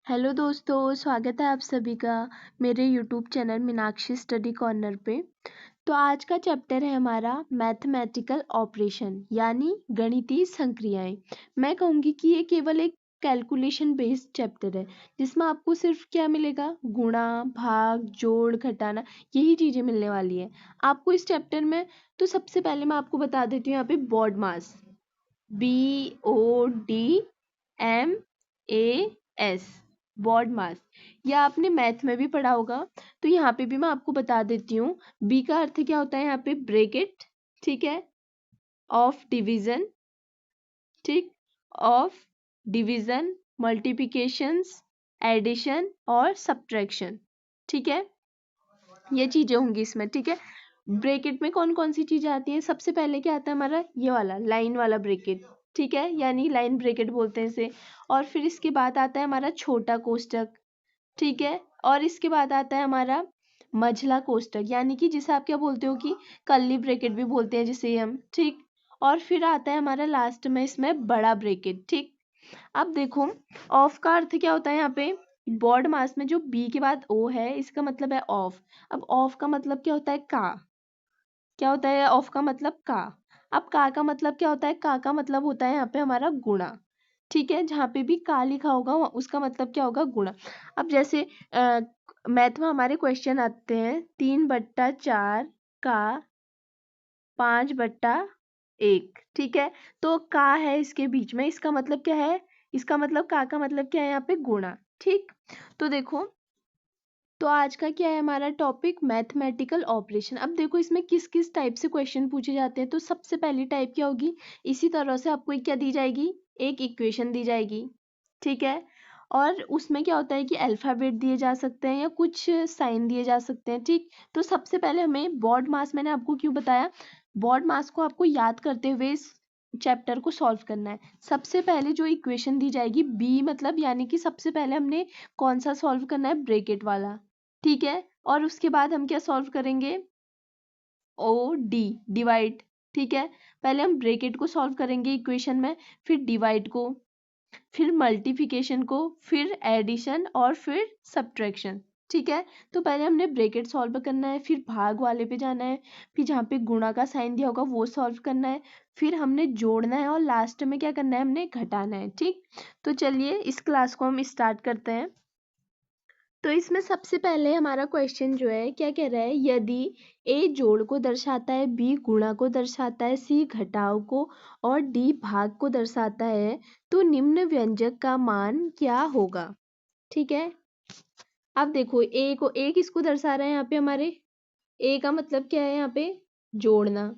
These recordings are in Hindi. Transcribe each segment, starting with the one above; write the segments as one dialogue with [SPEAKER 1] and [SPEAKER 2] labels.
[SPEAKER 1] हेलो दोस्तों, स्वागत है आप सभी का मेरे YouTube channel Meenakshi study corner पे। तो आज का चैप्टर है हमारा मैथमेटिकल ऑपरेशन यानी गणितीय संक्रियाएं। मैं कहूँगी कि ये केवल एक कैलकुलेशन बेस्ड चैप्टर है जिसमें आपको सिर्फ क्या मिलेगा, गुणा भाग जोड़ घटाना, यही चीज़ें मिलने वाली है आपको इस चैप्टर में। तो सबसे पहले मैं आपको बता देती हूँ यहाँ पे बॉड मास, BODMAS, बॉड मास, या आपने मैथ में भी पढ़ा होगा। तो यहाँ पे भी मैं आपको बता देती हूँ। बी का अर्थ क्या होता है यहाँ पे, ब्रैकेट, ठीक है, ऑफ डिवीजन, ठीक, ऑफ डिवीजन, मल्टीप्लिकेशंस, एडिशन और सब्ट्रैक्शन, ठीक है, ये चीजें होंगी इसमें, ठीक है। ब्रैकेट में कौन कौन सी चीजें आती हैं, सबसे पहले क्या आता है हमारा, ये वाला लाइन वाला ब्रैकेट, ठीक है, यानी लाइन ब्रैकेट बोलते हैं इसे। और फिर इसके बाद आता है हमारा छोटा कोष्टक, ठीक है, और इसके बाद आता है हमारा मझला कोष्टक, यानी कि जिसे आप क्या बोलते हो कि कर्ली ब्रैकेट भी बोलते हैं जिसे हम, ठीक। और फिर आता है हमारा लास्ट में इसमें बड़ा ब्रैकेट, ठीक। अब देखो, ऑफ का अर्थ क्या होता है यहाँ पे, बॉड मास में जो बी के बाद ओ है इसका मतलब है ऑफ। अब ऑफ का मतलब क्या होता है, का, क्या होता है ऑफ का मतलब, का। अब का मतलब क्या होता है, का मतलब होता है यहाँ पे हमारा गुणा, ठीक है, जहाँ पे भी का लिखा होगा उसका मतलब क्या होगा, गुणा। अब जैसे मैथ में हमारे क्वेश्चन आते हैं 3/4 का 5/1, ठीक है, तो का है इसके बीच में, इसका मतलब क्या है, इसका मतलब का मतलब क्या है यहाँ पे, गुणा, ठीक। तो देखो, तो आज का क्या है हमारा टॉपिक, मैथमेटिकल ऑपरेशन। अब देखो इसमें किस किस टाइप से क्वेश्चन पूछे जाते हैं। तो सबसे पहली टाइप क्या होगी, इसी तरह से आपको एक क्या दी जाएगी, एक इक्वेशन दी जाएगी, ठीक है, और उसमें क्या होता है कि अल्फाबेट दिए जा सकते हैं या कुछ साइन दिए जा सकते हैं, ठीक। तो सबसे पहले हमें बॉड मास, मैंने आपको क्यों बताया, बॉड मास को आपको याद करते हुए इस चैप्टर को सॉल्व करना है। सबसे पहले जो इक्वेशन दी जाएगी, बी मतलब यानी कि सबसे पहले हमने कौन सा सॉल्व करना है, ब्रैकेट वाला, ठीक है, और उसके बाद हम क्या सॉल्व करेंगे, ओ डी, डिवाइड, ठीक है। पहले हम ब्रैकेट को सॉल्व करेंगे इक्वेशन में, फिर डिवाइड को, फिर मल्टीप्लिकेशन को, फिर एडिशन और फिर सब्ट्रैक्शन, ठीक है। तो पहले हमने ब्रैकेट सॉल्व करना है, फिर भाग वाले पे जाना है, फिर जहाँ पे गुणा का साइन दिया होगा वो सॉल्व करना है, फिर हमने जोड़ना है और लास्ट में क्या करना है, हमने घटाना है, ठीक। तो चलिए इस क्लास को हम स्टार्ट करते हैं। तो इसमें सबसे पहले हमारा क्वेश्चन जो है क्या कह रहा है, यदि ए जोड़ को दर्शाता है, बी गुणा को दर्शाता है, सी घटाव को और डी भाग को दर्शाता है, तो निम्न व्यंजक का मान क्या होगा, ठीक है। अब देखो ए किसको दर्शा रहा है यहाँ पे हमारे, ए का मतलब क्या है यहाँ पे, जोड़ना,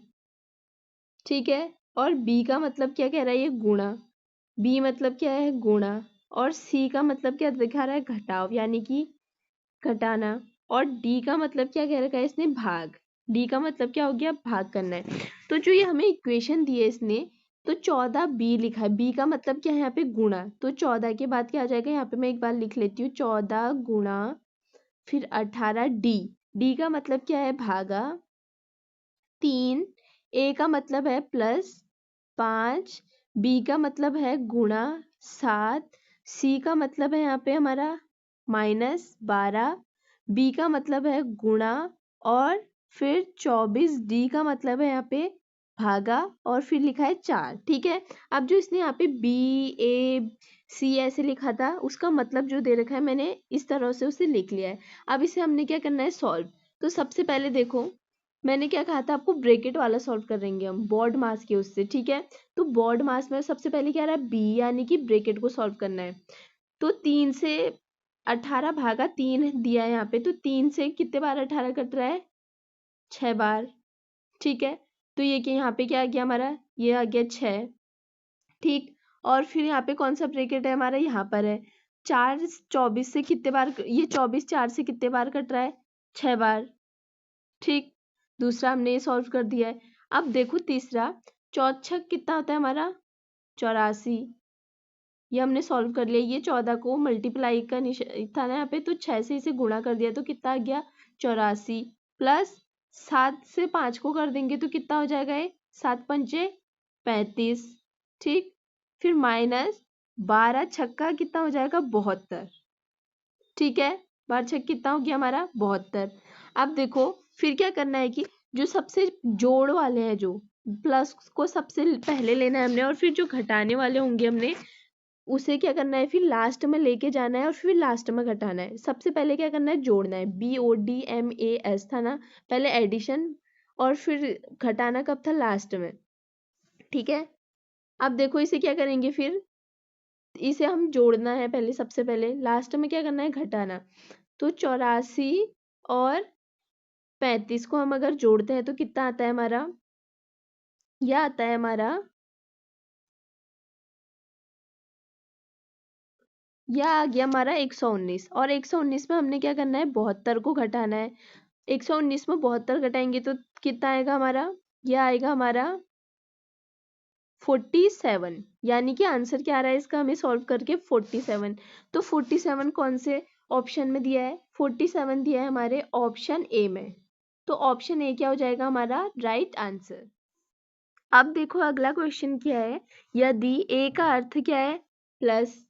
[SPEAKER 1] ठीक है, और बी का मतलब क्या कह रहा है, ये गुणा, बी मतलब क्या है, गुणा, और सी का मतलब क्या दिखा रहा है, घटाव यानी कि घटाना, और डी का मतलब क्या कह रखा है इसने, भाग, डी का मतलब क्या हो गया, भाग करना है। तो जो ये हमें इक्वेशन दी है इसने, तो 14b लिखा है, b का मतलब क्या है यहाँ पे, गुणा, तो 14 के बाद क्या आ जाएगा, यहाँ पे मैं एक बार लिख लेती हूँ, 14 गुणा फिर 18d, डी का मतलब क्या है, भागा 3, ए का मतलब है प्लस 5, बी का मतलब है गुणा 7, सी का मतलब है यहाँ पे हमारा -12, बी का मतलब है गुणा और फिर 24, डी का मतलब है यहाँ पे भागा और फिर लिखा है 4, ठीक है। अब जो इसने यहाँ पे बी ए सी ऐसे लिखा था, उसका मतलब जो दे रखा है मैंने इस तरह से उसे लिख लिया है। अब इसे हमने क्या करना है, सॉल्व। तो सबसे पहले देखो, मैंने क्या कहा था आपको, ब्रैकेट वाला सॉल्व करेंगे हम बॉड मास के उससे, ठीक है। तो बॉड मास में सबसे पहले क्या रहा है, बी यानी कि ब्रैकेट को सॉल्व करना है। तो 3 से 18 भागा 3 दिया है यहाँ पे, तो 3 से कितने बार 18 कट रहा है, 6 बार, ठीक है। तो ये कि यहाँ पे क्या आ गया हमारा, ये आ गया 6, ठीक। और फिर यहाँ पे कौन सा ब्रैकेट है हमारा, यहाँ पर है 4, 24 से कितने बार, ये 24 4 से कितने बार कट रहा है, 6 बार, ठीक। दूसरा हमने ये सॉल्व कर दिया है। अब देखो तीसरा, चौछक कितना होता है हमारा, 84, ये हमने सॉल्व कर लिया। ये 14 को मल्टीप्लाई का था ना यहाँ पे, तो 6 से इसे गुणा कर दिया तो कितना आ गया, 84, प्लस 7 से 5 को कर देंगे तो कितना हो जाएगा, ये 7 पंचे 35, ठीक। फिर -12 छक्का कितना हो जाएगा, 72, ठीक है, 12 कितना हो गया हमारा 72। अब देखो फिर क्या करना है कि जो सबसे जोड़ वाले हैं, जो प्लस को सबसे पहले लेना है हमने, और फिर जो घटाने वाले होंगे हमने उसे क्या करना है, फिर लास्ट में लेके जाना है और फिर लास्ट में घटाना है। सबसे पहले क्या करना है, जोड़ना है। BODMAS था ना पहले एडिशन, और फिर घटाना कब था, लास्ट में। ठीक है, अब देखो इसे क्या करेंगे, फिर इसे हम जोड़ना है पहले, सबसे पहले लास्ट में क्या करना है, घटाना। तो 84 और 35 को हम अगर जोड़ते हैं तो कितना आता है हमारा, यह आता है हमारा, यह आ गया हमारा 119। और 119 में हमने क्या करना है, 72 को घटाना है। 119 में 72 घटाएंगे तो कितना आएगा हमारा, यह आएगा हमारा 47। यानी कि आंसर क्या आ रहा है इसका, हमें सॉल्व करके 47। तो 47 कौन से ऑप्शन में दिया है, 47 दिया है हमारे ऑप्शन ए में। तो ऑप्शन ए क्या हो जाएगा हमारा राइट आंसर। अब देखो अगला क्वेश्चन क्या है, यदि ए का अर्थ क्या है, प्लस,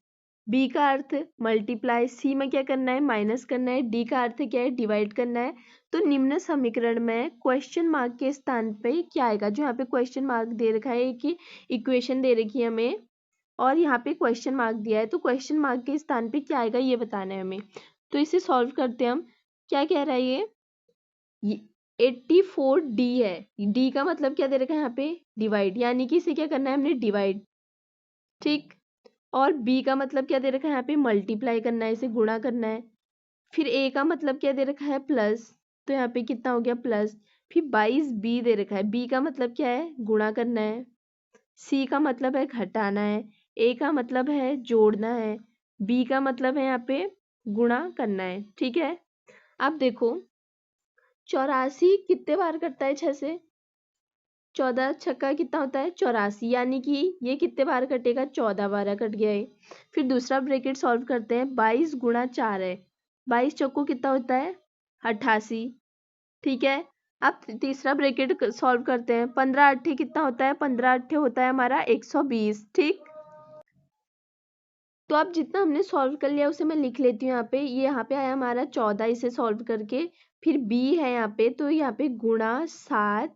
[SPEAKER 1] बी का अर्थ मल्टीप्लाई, सी में क्या करना है, माइनस करना है, डी का अर्थ क्या है, डिवाइड करना है। तो निम्न समीकरण में क्वेश्चन मार्क के स्थान पे क्या आएगा, जो यहाँ पे क्वेश्चन मार्क दे रखा है कि इक्वेशन दे रखी है हमें और यहाँ पे क्वेश्चन मार्क दिया है, तो क्वेश्चन मार्क के स्थान पे क्या आएगा ये बताना है हमें। तो इसे सॉल्व करते हैं हम। क्या कह रहा है ये 84D है। डी का मतलब क्या दे रखा है यहाँ पे, डिवाइड, यानी कि इसे क्या करना है हमने, डिवाइड। ठीक, और बी का मतलब क्या दे रखा है यहाँ पे, मल्टीप्लाई करना है, इसे गुणा करना है। फिर ए का मतलब क्या दे रखा है, प्लस, तो यहाँ पे कितना हो गया प्लस। फिर 22B दे रखा है, बी का मतलब क्या है, गुणा करना है। सी का मतलब है घटाना है। ए का मतलब है जोड़ना है। बी का मतलब है यहाँ पे गुणा करना है। ठीक है, अब देखो 84 कितने बार कटता है 6 से, 14 छक्का कितना होता है 84, यानी कि ये कितने बार कटेगा, 14 बार कट गया है। फिर दूसरा ब्रैकेट सॉल्व करते हैं, 22 गुणा 4 है, 22 चौको कितना होता है 88। ठीक है, अब तीसरा ब्रैकेट सॉल्व करते हैं, 15 अट्ठे कितना होता है, 15 अट्ठे होता है हमारा 120। ठीक, तो अब जितना हमने सॉल्व कर लिया उसे मैं लिख लेती हूँ यहाँ पे। ये यहाँ पे आया हमारा 14, इसे सॉल्व करके। फिर बी है यहाँ पे, तो यहाँ पे गुणा 7,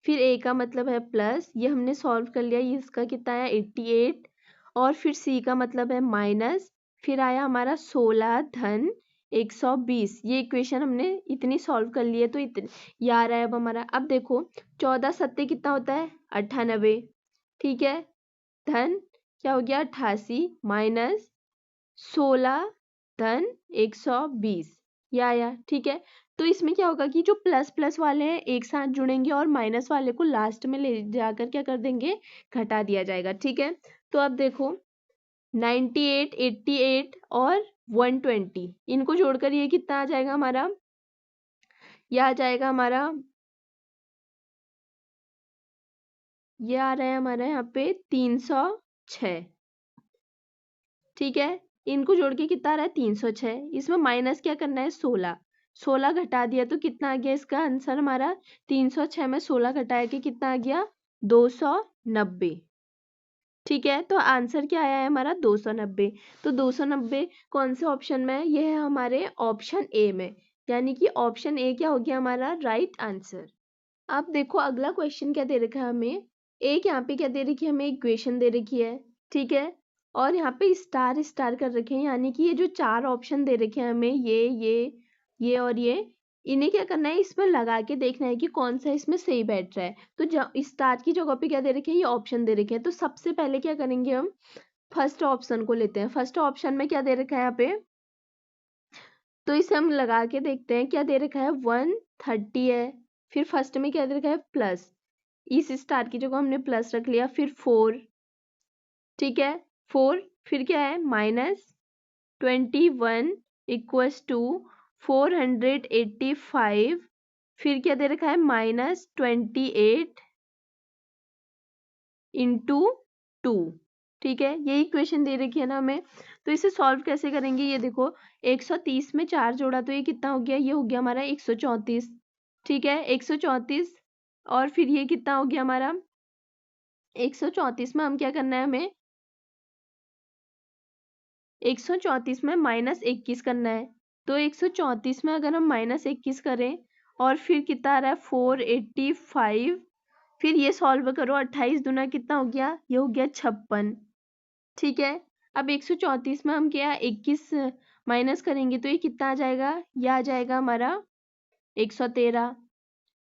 [SPEAKER 1] फिर ए का मतलब है प्लस, ये हमने सॉल्व कर लिया, ये इसका कितना आया 88। और फिर सी का मतलब है माइनस, फिर आया हमारा 16 धन 120। ये इक्वेशन हमने इतनी सॉल्व कर ली है, तो इतनी ये आ रहा है अब हमारा। अब देखो 14 सत्ते कितना होता है 98। ठीक है, धन क्या हो गया 88 माइनस 16 धन 120, ये आया। ठीक है, तो इसमें क्या होगा कि जो प्लस प्लस वाले हैं एक साथ जुड़ेंगे और माइनस वाले को लास्ट में ले जाकर क्या कर देंगे, घटा दिया जाएगा। ठीक है, तो अब देखो 98, 88 और 120, इनको जोड़कर ये कितना आ जाएगा हमारा, यह आ जाएगा हमारा, ये आ रहा है हमारा यहाँ पे 306। ठीक है, इनको जोड़ के कितना आ रहा है 306, इसमें माइनस क्या करना है 16, 16 घटा दिया तो कितना आ गया इसका आंसर हमारा, 306 में 16 घटाया कि कितना आ गया 290। ठीक है, तो आंसर क्या आया है हमारा 290। तो 290 कौन से ऑप्शन में है, ये है हमारे ऑप्शन ए में, यानी कि ऑप्शन ए क्या हो गया हमारा राइट आंसर। अब देखो अगला क्वेश्चन क्या दे रखा है हमें, एक यहाँ पे क्या दे रखी है हमें, इक्वेशन दे रखी है। ठीक है, और यहाँ पे स्टार स्टार कर रखे हैं, यानी कि ये जो चार ऑप्शन दे रखे हैं हमें, ये और ये, इन्हें क्या करना है, इसमें लगा के देखना है कि कौन सा इसमें सही बैठ रहा है। तो स्टार की जगह पे क्या दे रखे हैं, ये ऑप्शन दे रखे हैं। तो सबसे पहले क्या करेंगे हम, फर्स्ट ऑप्शन को लेते हैं। फर्स्ट ऑप्शन में क्या दे रखा है यहाँ पे, तो इसे हम लगा के देखते हैं, क्या दे रखा है 130 है। फिर फर्स्ट में क्या दे रखा है प्लस, इस स्टार की जगह हमने प्लस रख लिया। फिर 4, ठीक है 4, फिर क्या है माइनस 21 इक्वल्स टू 485, फिर क्या दे रखा है -28 इंटू 2। ठीक है, ये इक्वेशन दे रखी है ना हमें। तो इसे सॉल्व कैसे करेंगे, ये देखो 130 में 4 जोड़ा तो ये कितना हो गया, ये हो गया हमारा 134। ठीक है, 134, और फिर ये कितना हो गया हमारा 134 में हम क्या करना है, हमें 134 में -21 करना है। तो 134 में अगर हम -21 करें और फिर कितना आ रहा है 485, फिर ये सॉल्व करो, 28 दूना कितना हो गया, ये हो गया 56। ठीक है, अब 134 में हम क्या 21 माइनस करेंगे तो ये कितना आ जाएगा, ये आ जाएगा हमारा 113।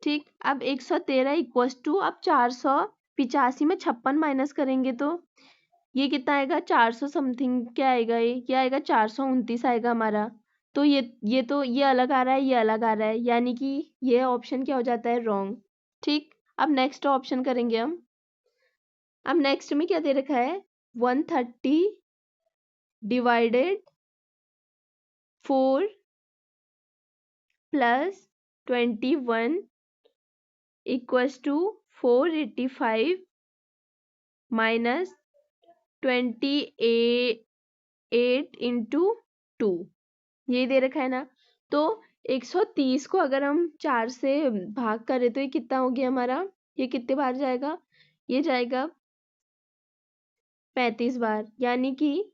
[SPEAKER 1] ठीक, अब 113 इक्वस टू, अब 485 में 56 माइनस करेंगे तो ये कितना आएगा, 400 समथिंग क्या आएगा, ये आएगा 429 आएगा हमारा। तो ये तो ये अलग आ रहा है, ये अलग आ रहा है, यानी कि ये ऑप्शन क्या हो जाता है, रॉन्ग। ठीक, अब नेक्स्ट ऑप्शन करेंगे हम। अब नेक्स्ट में क्या दे रखा है, 130 divided 4 plus 21 equals to 485 minus 28 into 2, यही दे रखा है ना। तो 130 को अगर हम 4 से भाग करें तो ये कितना हो गया हमारा, ये कितने बार जाएगा, ये जाएगा 35 बार, यानी कि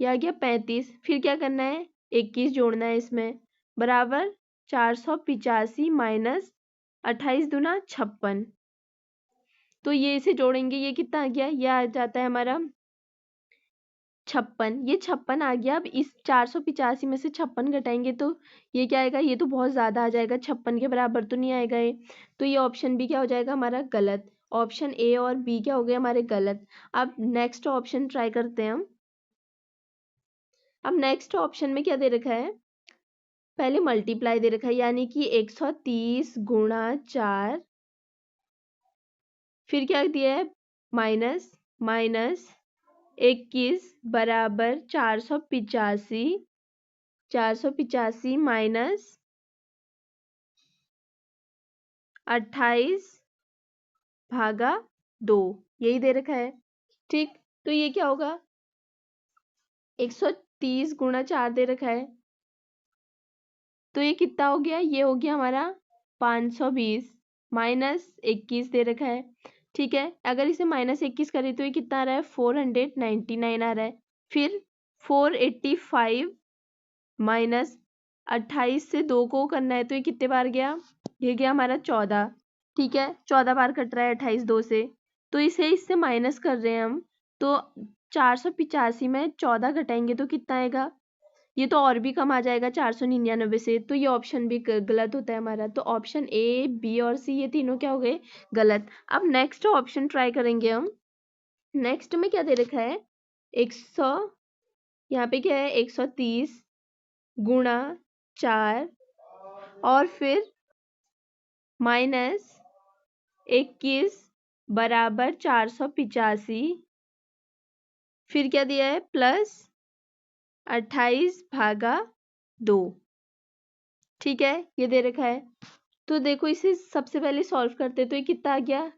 [SPEAKER 1] ये आ गया 35। फिर क्या करना है, 21 जोड़ना है इसमें, बराबर 485 माइनस 28 दूना 56। तो ये इसे जोड़ेंगे, ये कितना आ गया, ये आ जाता है हमारा 56, ये 56 आ गया। अब इस 485 में से 56 घटाएंगे तो ये क्या आएगा, ये तो बहुत ज्यादा आ जाएगा, 56 के बराबर तो नहीं आएगा ये। तो ये ऑप्शन बी क्या हो जाएगा हमारा, गलत। ऑप्शन ए और बी क्या हो गए हमारे, गलत। अब नेक्स्ट ऑप्शन ट्राई करते हैं हम। अब नेक्स्ट ऑप्शन में क्या दे रखा है, पहले मल्टीप्लाई दे रखा है, यानी कि 130 गुणा 4, फिर क्या दिया है, माइनस 21 बराबर 485 माइनस 28 भागा 2, यही दे रखा है। ठीक, तो ये क्या होगा, 130 गुणा 4 दे रखा है, तो ये कितना हो गया, ये हो गया हमारा 520 माइनस 21 दे रखा है। ठीक है, अगर इसे -21 करें तो ये कितना आ रहा है, 499 आ रहा है। फिर 485 माइनस 28 से 2 को करना है तो ये कितने बार गया, ये गया हमारा 14। ठीक है, 14 बार कट रहा है 28 2 से, तो इसे इससे माइनस कर रहे हैं हम। तो 485 में 14 घटाएंगे तो कितना आएगा, ये तो और भी कम आ जाएगा 499 से, तो ये ऑप्शन भी गलत होता है हमारा। तो ऑप्शन ए, बी और सी ये तीनों क्या हो गए, गलत। अब नेक्स्ट ऑप्शन ट्राई करेंगे हम। नेक्स्ट में क्या दे रखा है, 100, यहाँ पे क्या है 130 गुणा 4 और फिर -21 बराबर 485, फिर क्या दिया है प्लस 28 भागा 2। ठीक है, ये दे रखा है। तो देखो इसे सबसे पहले सॉल्व करते तो ये कितना आ गया,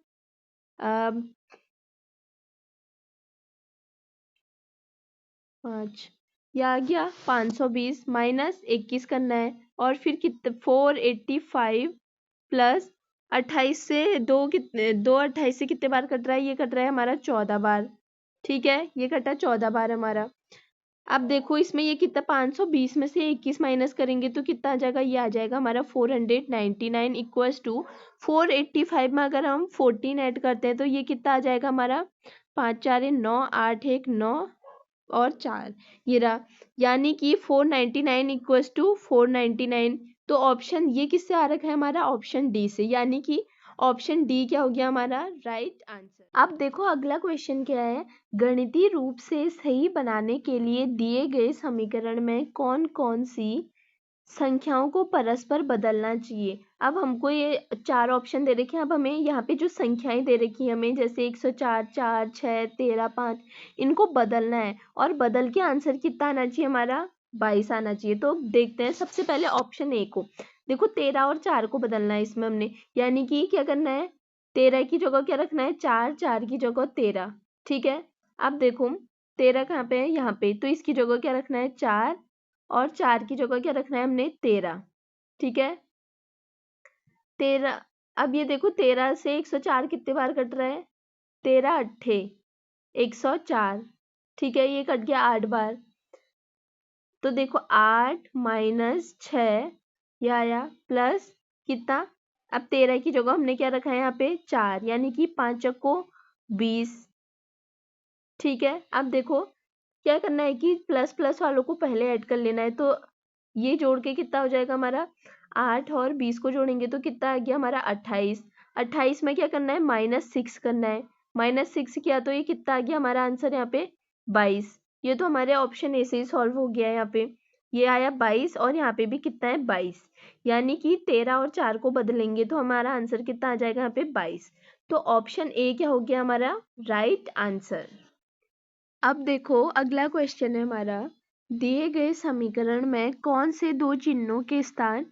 [SPEAKER 1] 5, ये आ गया 520 माइनस 21 करना है और फिर कितने 485 प्लस 28 से 2 कितने, 2 28 से कितने बार कट रहा है, ये कट रहा है हमारा 14 बार। ठीक है, ये कटा 14 बार हमारा। अब देखो इसमें ये कितना 520 में से 21 माइनस करेंगे तो कितना आ जाएगा, ये आ जाएगा हमारा 499 इक्वल्स टू 485 में अगर हम 14 ऐड करते हैं तो ये कितना आ जाएगा हमारा, 5 4 9 8 1 9 और 4, ये रहा, यानी कि 499 इक्वल्स टू 499। तो ऑप्शन ये किससे आ रखा है हमारा, ऑप्शन डी से, यानी कि ऑप्शन डी क्या हो गया हमारा राइट आंसर। अब देखो अगला क्वेश्चन क्या है, गणितीय रूप से सही बनाने के लिए दिए गए समीकरण में कौन कौन सी संख्याओं को परस्पर बदलना चाहिए। अब हमको ये 4 ऑप्शन दे रखे हैं, अब हमें यहाँ पे जो संख्याएं दे रखी हैं हमें, जैसे 104 4 6 13 5, इनको बदलना है और बदल के आंसर कितना आना चाहिए हमारा, 22 आना चाहिए। तो देखते हैं सबसे पहले ऑप्शन ए को। देखो 13 और 4 को बदलना है इसमें हमने, यानी कि क्या करना है, 13 की जगह क्या रखना है 4, 4 की जगह 13। ठीक है, अब देखो 13 कहाँ पे है, यहाँ पे, तो इसकी जगह क्या रखना है 4 और 4 की जगह क्या रखना है हमने 13। ठीक है, 13, अब ये देखो 13 से 104 कितने बार कट रहा है, 13 अट्ठे 104। ठीक है, ये कट गया 8 बार। तो देखो 8 माइनस 6 ये आया प्लस कितना, अब 13 की जगह हमने क्या रखा है यहाँ पे 4, यानी कि 5 चक्को 20। ठीक है, अब देखो क्या करना है कि प्लस प्लस वालों को पहले ऐड कर लेना है। तो ये जोड़ के कितना हो जाएगा हमारा 8 और 20 को जोड़ेंगे तो कितना आ गया हमारा 28। 28 में क्या करना है -6 करना है, -6 किया तो ये कितना आ गया हमारा आंसर यहाँ पे 22। ये तो हमारे ऑप्शन ए से ही सॉल्व हो गया है। यहाँ पे ये आया 22 और यहाँ पे भी कितना है 22, यानी कि 13 और 4 को बदलेंगे तो हमारा आंसर कितना आ जाएगा यहाँ पे 22। तो ऑप्शन ए क्या हो गया हमारा राइट आंसर। अब देखो अगला क्वेश्चन है हमारा, दिए गए समीकरण में कौन से दो चिन्हों के स्थान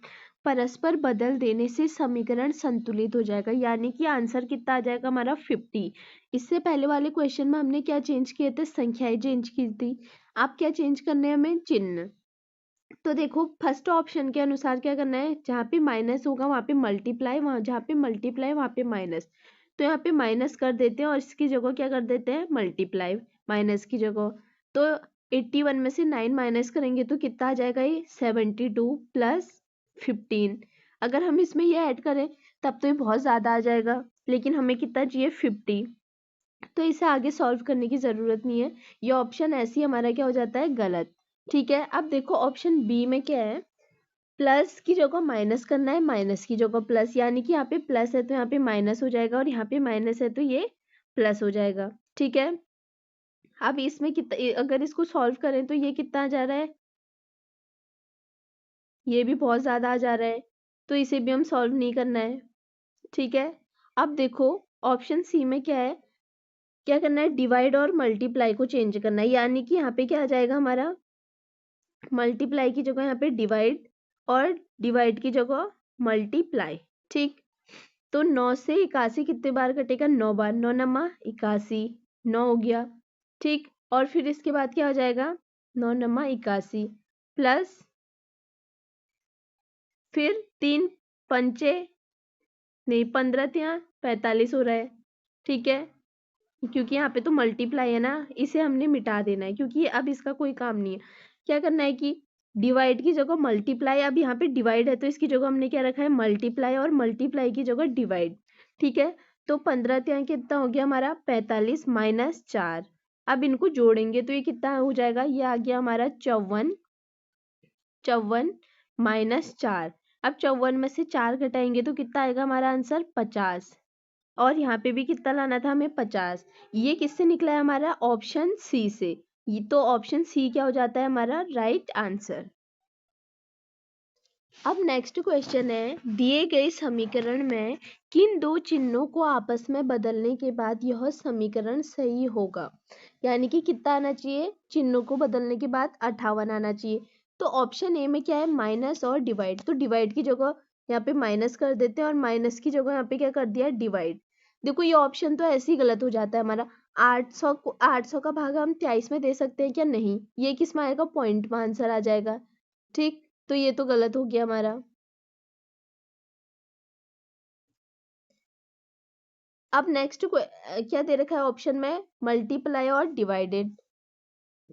[SPEAKER 1] परस्पर बदल देने से समीकरण संतुलित हो जाएगा, यानी कि आंसर कितना आ जाएगा हमारा 50। इससे पहले वाले क्वेश्चन में हमने क्या चेंज किए थे, संख्याएं चेंज की थी। अब क्या चेंज करने हैं हमें, चिन्ह। तो देखो फर्स्ट ऑप्शन के अनुसार क्या करना है, जहाँ पे माइनस होगा वहाँ पे मल्टीप्लाई, वहाँ जहाँ पे मल्टीप्लाई वहाँ पे माइनस। तो यहाँ पे माइनस कर देते हैं और इसकी जगह क्या कर देते हैं मल्टीप्लाई माइनस की जगह। तो 81 में से 9 माइनस करेंगे तो कितना आ जाएगा ये 72 प्लस 15। अगर हम इसमें ये ऐड करें तब तो ये बहुत ज़्यादा आ जाएगा, लेकिन हमें कितना चाहिए 50। तो इसे आगे सॉल्व करने की ज़रूरत नहीं है, ये ऑप्शन ऐसे ही हमारा क्या हो जाता है गलत। ठीक है, अब देखो ऑप्शन बी में क्या है, प्लस की जगह माइनस करना है, माइनस की जगह प्लस, यानी कि यहाँ पे प्लस है तो यहाँ पे माइनस हो जाएगा और यहाँ पे माइनस है तो ये प्लस हो जाएगा। ठीक है, अब इसमें कितना, अगर इसको सॉल्व करें तो ये कितना आ जा रहा है, ये भी बहुत ज़्यादा आ जा रहा है, तो इसे भी हम सॉल्व नहीं करना है। ठीक है, अब देखो ऑप्शन सी में क्या है, क्या करना है डिवाइड और मल्टीप्लाई को चेंज करना है, यानी कि यहाँ पे क्या आ जाएगा हमारा मल्टीप्लाई की जगह यहाँ पे डिवाइड और डिवाइड की जगह मल्टीप्लाई। ठीक, तो 9 से 81 कितने बार कटेगा, 9 बार, 9 नमा 81, 9 हो गया। ठीक, और फिर इसके बाद क्या हो जाएगा 9 नमा 81 प्लस फिर 3 पंचे नहीं 15 ત્યાં 45 हो रहा है। ठीक है, क्योंकि यहाँ पे तो मल्टीप्लाई है ना, इसे हमने मिटा देना है क्योंकि अब इसका कोई काम नहीं है। क्या करना है कि डिवाइड की जगह मल्टीप्लाई, अब यहाँ पे डिवाइड है तो इसकी जगह हमने क्या रखा है मल्टीप्लाई और मल्टीप्लाई की जगह डिवाइड। ठीक है, तो 15 ત્યાં कितना हो गया हमारा 45 माइनस 4। अब इनको जोड़ेंगे तो ये कितना हो जाएगा, ये आ गया हमारा 54, 54 माइनस 4। अब 54 में से 4 घटाएंगे तो कितना आएगा हमारा आंसर 50, और यहाँ पे भी कितना लाना था हमें 50। ये किससे निकला है हमारा ऑप्शन सी से, ये तो ऑप्शन सी क्या हो जाता है हमारा राइट आंसर। अब नेक्स्ट क्वेश्चन है, दिए गए समीकरण में किन दो चिन्हों को आपस में बदलने के बाद यह समीकरण सही होगा, यानी कि कितना आना चाहिए, चिन्हों को बदलने के बाद 58 आना चाहिए। तो ऑप्शन ए में क्या है माइनस और डिवाइड, तो डिवाइड की जगह यहाँ पे माइनस कर देते हैं और माइनस की जगह यहाँ पे क्या कर दिया डिवाइड। देखो ये ऑप्शन तो ऐसे ही गलत हो जाता है हमारा, 800 का भाग हम 23 में दे सकते हैं क्या, नहीं, ये किस में आएगा पॉइंट में आंसर आ जाएगा। ठीक, तो ये तो गलत हो गया हमारा। अब नेक्स्ट क्या दे रखा है ऑप्शन में मल्टीप्लाई और डिवाइडेड,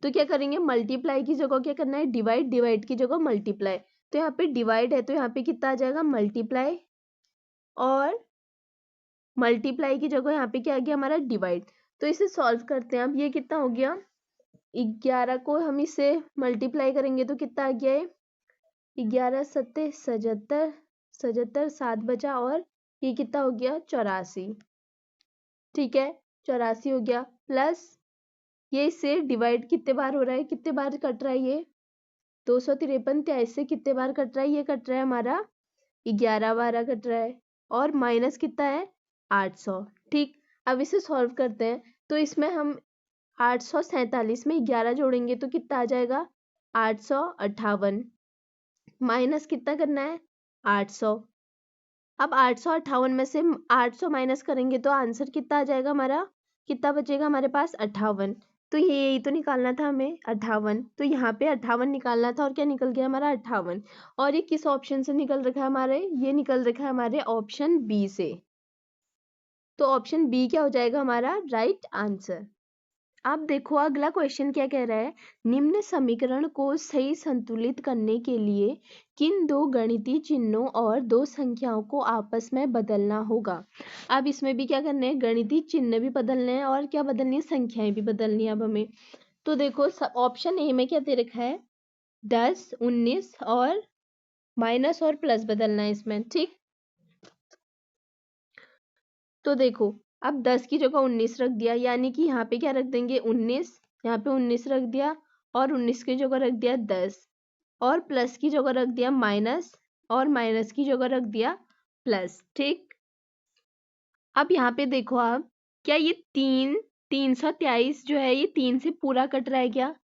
[SPEAKER 1] तो क्या करेंगे मल्टीप्लाई की जगह क्या करना है डिवाइड, डिवाइड की जगह मल्टीप्लाई। तो यहाँ पे डिवाइड है तो यहाँ पे कितना आ जाएगा मल्टीप्लाई, और मल्टीप्लाई की जगह यहाँ पे क्या आ गया हमारा डिवाइड। तो इसे सॉल्व करते हैं, अब ये कितना हो गया 11 को हम इसे मल्टीप्लाई करेंगे तो कितना आ गया है 11 सत्ते 77, 77 7 बचा और ये कितना हो गया 84। ठीक है, 84 हो गया प्लस ये इससे डिवाइड कितने बार हो रहा है, कितने बार कट रहा है ये 253, 23 से कितने बार कट रहा है, ये कट रहा है हमारा 11 बार कट रहा है, और माइनस कितना है 800। ठीक, अब इसे सॉल्व करते हैं, तो इसमें हम 847 में 11 जोड़ेंगे तो कितना आ जाएगा 858, माइनस कितना करना है 800। अब 858 में से 800 माइनस करेंगे तो आंसर कितना आ जाएगा हमारा, कितना बचेगा हमारे पास 58। तो ये यही तो निकालना था हमें 58, तो यहाँ पे 58 निकालना था और क्या निकल गया हमारा 58। और ये किस ऑप्शन से निकल रखा है हमारे, ये निकल रखा है हमारे ऑप्शन बी से। तो ऑप्शन बी क्या हो जाएगा हमारा राइट आंसर। अब देखो अगला क्वेश्चन क्या कह रहा है, निम्न समीकरण को सही संतुलित करने के लिए किन दो गणितीय चिन्हों और दो संख्याओं को आपस में बदलना होगा। अब इसमें भी क्या करना है, गणितीय चिन्ह भी बदलने हैं और क्या बदलनी है, संख्याएं भी बदलनी है अब हमें। तो देखो ऑप्शन ए में क्या दे रखा है, 10, 19 और माइनस और प्लस बदलना है इसमें, ठीक। तो देखो अब 10 की जगह 19 रख दिया, यानी कि यहाँ पे क्या रख देंगे 19, यहाँ पे 19 रख दिया और 19 की जगह रख दिया 10 और प्लस की जगह रख दिया माइनस और माइनस की जगह रख दिया प्लस, ठीक। अब यहाँ पे देखो आप, क्या ये 323 जो है ये 3 से पूरा कट रहा है, क्या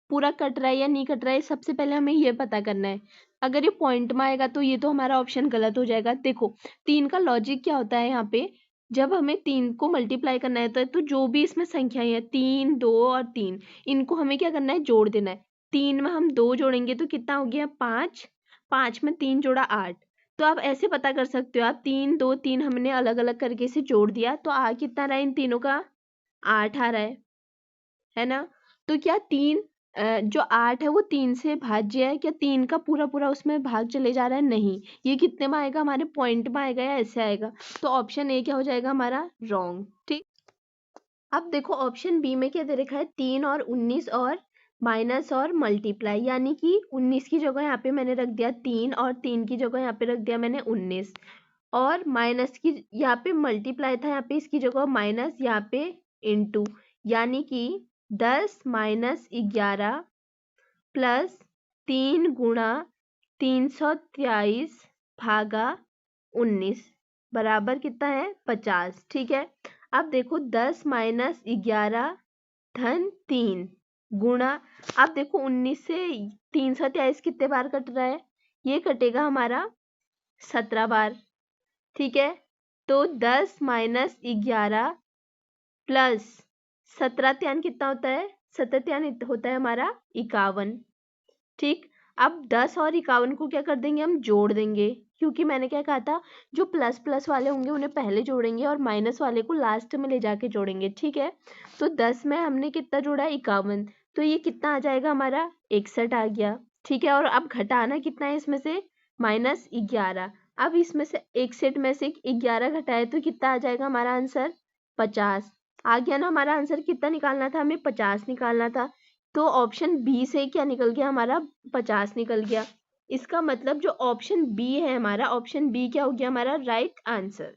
[SPEAKER 1] पूरा कट रहा है या नहीं कट रहा है, सबसे पहले हमें ये पता करना है। अगर ये पॉइंट में आएगा तो ये तो हमारा ऑप्शन गलत हो जाएगा। देखो 3 का लॉजिक क्या होता है, यहाँ पे जब हमें 3 को मल्टीप्लाई करना है तो जो भी इसमें संख्याएं हैं 3, 2 और 3, इनको हमें क्या करना है, जोड़ देना है। 3 में हम 2 जोड़ेंगे तो कितना हो गया 5, 5 में 3 जोड़ा 8। तो आप ऐसे पता कर सकते हो, आप 3, 2, 3 हमने अलग अलग करके इसे जोड़ दिया तो आ कितना रहा है, इन तीनों का 8 आ रहा है ना। तो क्या 3 जो 8 है वो 3 से भाज्य है, क्या 3 का पूरा पूरा उसमें भाग चले जा रहा है, नहीं। ये कितने में आएगा, हमारे पॉइंट में आएगा या ऐसे आएगा। तो ऑप्शन ए क्या हो जाएगा हमारा, रॉन्ग, ठीक। अब देखो ऑप्शन बी में क्या दे रखा है, 3 और 19 और माइनस और मल्टीप्लाई, यानी कि 19 की जगह यहाँ पे मैंने रख दिया 3 और 3 की जगह यहाँ पे रख दिया मैंने 19 और माइनस की यहाँ पे मल्टीप्लाई था, यहाँ पे इसकी जगह माइनस, यहाँ पे इनटू, यानी कि 10 माइनस 11 प्लस 3 गुणा 323 भागा 19 बराबर कितना है 50, ठीक है। अब देखो 10 माइनस 11 धन 3 गुणा, अब देखो 19 से 323 कितने बार कट रहा है, ये कटेगा हमारा 17 बार, ठीक है। तो 10 माइनस 11 प्लस 17 त्यान कितना होता है, 17 त्यान होता है हमारा 51, ठीक। अब 10 और 51 को क्या कर देंगे, हम जोड़ देंगे, क्योंकि मैंने क्या कहा था, जो प्लस प्लस वाले होंगे उन्हें पहले जोड़ेंगे और माइनस वाले को लास्ट में ले जाके जोड़ेंगे, ठीक है। तो 10 में हमने कितना जोड़ा, 51, तो ये कितना आ जाएगा हमारा 61 आ गया, ठीक है। और अब घटाना कितना है इसमें से, -11। अब इसमें से 61 में से 11 घटाए तो कितना आ जाएगा हमारा आंसर, 50 आ गया ना। हमारा आंसर कितना निकालना था, हमें 50 निकालना था। तो ऑप्शन बी से क्या निकल गया हमारा, 50 निकल गया। इसका मतलब जो ऑप्शन बी है हमारा, ऑप्शन बी क्या हो गया हमारा राइट आंसर।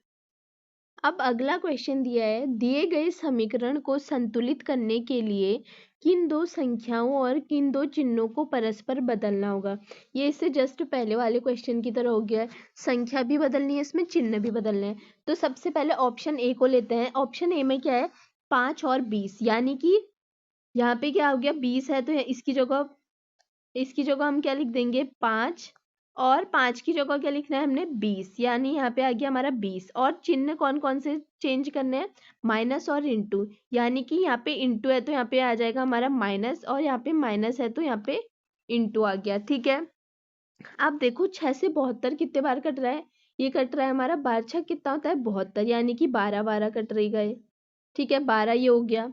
[SPEAKER 1] अब अगला क्वेश्चन दिया है, दिए गए समीकरण को संतुलित करने के लिए किन दो संख्याओं और किन दो चिन्हों को परस्पर बदलना होगा। ये इससे जस्ट पहले वाले क्वेश्चन की तरह हो गया है, संख्या भी बदलनी है इसमें, चिन्ह भी बदलने हैं। तो सबसे पहले ऑप्शन ए को लेते हैं। ऑप्शन ए में क्या है, 5 और 20, यानी कि यहाँ पे क्या हो गया 20 है तो इसकी जगह हम क्या लिख देंगे 5 और 5 की जगह क्या लिखना है हमने 20, यानी यहाँ पे आ गया हमारा 20। और चिन्ह कौन कौन से चेंज करने हैं, माइनस और इंटू, यानी कि यहाँ पे इंटू है तो यहाँ पे आ जाएगा हमारा माइनस और यहाँ पे माइनस है तो यहाँ पे इंटू आ गया, ठीक है। अब देखो 6 से 72 कितने बार कट रहा है, ये कट रहा है हमारा 12 6 कितना होता है 72, यानी कि 12 12 कट रही गए, ठीक है। 12 ये हो गया,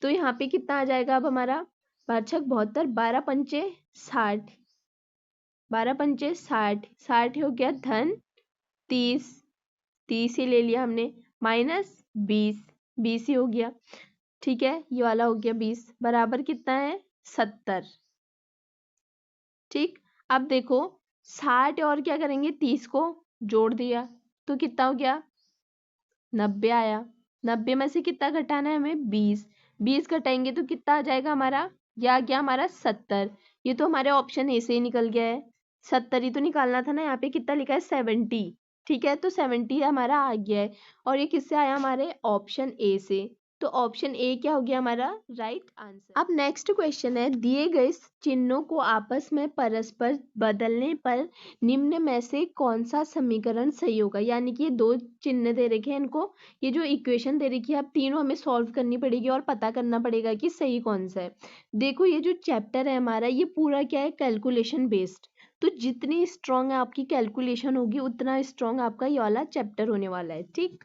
[SPEAKER 1] तो यहाँ पे कितना आ जाएगा अब हमारा, 12 6 72, 12 पंचे 60, 12 पंचे 60, 60 हो गया धन 30, 30 ही ले लिया हमने, माइनस 20, 20 ही हो गया, ठीक है। ये वाला हो गया 20 बराबर कितना है 70, ठीक। अब देखो 60 और क्या करेंगे 30 को जोड़ दिया तो कितना हो गया 90 आया। 90 में से कितना घटाना है हमें 20, 20 घटाएंगे तो कितना आ जाएगा हमारा, यह आ गया हमारा 70। ये तो हमारे ऑप्शन ए से ही निकल गया है, 70 ही तो निकालना था ना, यहाँ पे कितना लिखा है 70, ठीक है। तो 70 हमारा आ गया है और ये किससे आया हमारे ऑप्शन ए से। तो ऑप्शन ए क्या हो गया हमारा राइट आंसर। अब नेक्स्ट क्वेश्चन है, दिए गए चिन्हों को आपस में परस्पर बदलने पर निम्न में से कौन सा समीकरण सही होगा। यानी कि ये दो चिन्ह दे रखे हैं, इनको ये जो इक्वेशन दे रखी है अब तीनों हमें सॉल्व करनी पड़ेगी और पता करना पड़ेगा कि सही कौन सा है। देखो ये जो चैप्टर है हमारा ये पूरा क्या है, कैलकुलेशन बेस्ड। तो जितनी स्ट्रांग आपकी कैलकुलेशन होगी उतना स्ट्रांग आपका ये वाला चैप्टर होने वाला है, ठीक।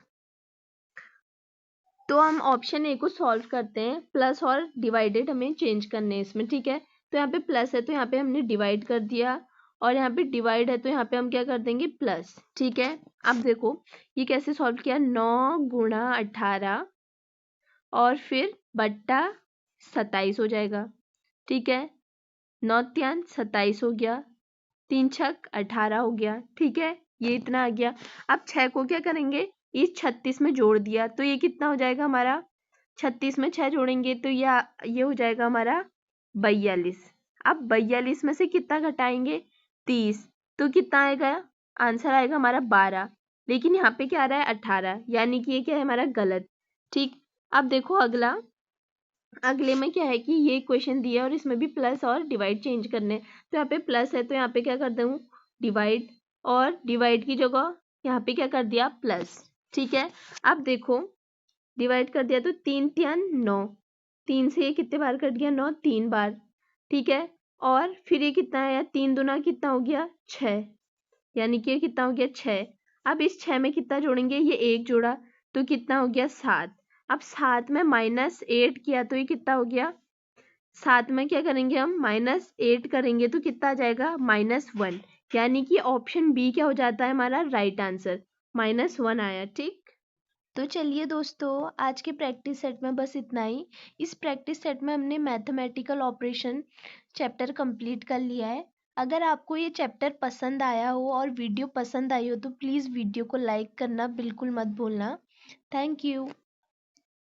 [SPEAKER 1] तो हम ऑप्शन ए को सॉल्व करते हैं, प्लस और डिवाइडेड हमें चेंज करने हैं इसमें, ठीक है। तो यहाँ पे प्लस है तो यहाँ पे हमने डिवाइड कर दिया, और यहाँ पे डिवाइड है तो यहाँ पे हम क्या कर देंगे, प्लस, ठीक है। अब देखो ये कैसे सॉल्व किया, 9 गुणा 18 और फिर बट्टा 27 हो जाएगा, ठीक है। 9 तियान 27 हो गया, 3 छक 18 हो गया, ठीक है। ये इतना आ गया। अब 6 को क्या करेंगे, इस 36 में जोड़ दिया तो ये कितना हो जाएगा हमारा, 36 में 6 जोड़ेंगे तो ये हो जाएगा हमारा 42। अब 42 में से कितना घटाएंगे, 30, तो कितना आएगा, आंसर आएगा हमारा 12। लेकिन यहाँ पे क्या आ रहा है, 18, यानी कि ये क्या है हमारा गलत, ठीक। अब देखो अगले में क्या है कि ये क्वेश्चन दिया है और इसमें भी प्लस और डिवाइड चेंज करने हैं। तो यहाँ पे प्लस है तो यहाँ पे क्या कर दूँ, डिवाइड, और डिवाइड की जगह यहाँ पे क्या कर दिया, प्लस, ठीक है। अब देखो डिवाइड कर दिया तो 3 तियान 9, 3 से ये कितने बार कट गया, 9 3 बार, ठीक है। और फिर ये कितना आया, 3 दूना कितना हो गया, 6, यानी कि ये कितना हो गया, 6। अब इस 6 में कितना जोड़ेंगे, ये 1 जोड़ा तो कितना हो गया, 7। अब 7 में -8 किया तो ये कितना हो गया, 7 में क्या करेंगे हम, -8 करेंगे तो कितना आ जाएगा, -1, यानी कि ऑप्शन बी क्या हो जाता है हमारा राइट आंसर, -1 आया, ठीक। तो चलिए दोस्तों, आज के प्रैक्टिस सेट में बस इतना ही। इस प्रैक्टिस सेट में हमने मैथमेटिकल ऑपरेशन चैप्टर कंप्लीट कर लिया है। अगर आपको ये चैप्टर पसंद आया हो और वीडियो पसंद आई हो तो प्लीज़ वीडियो को लाइक करना बिल्कुल मत भूलना। Thank you.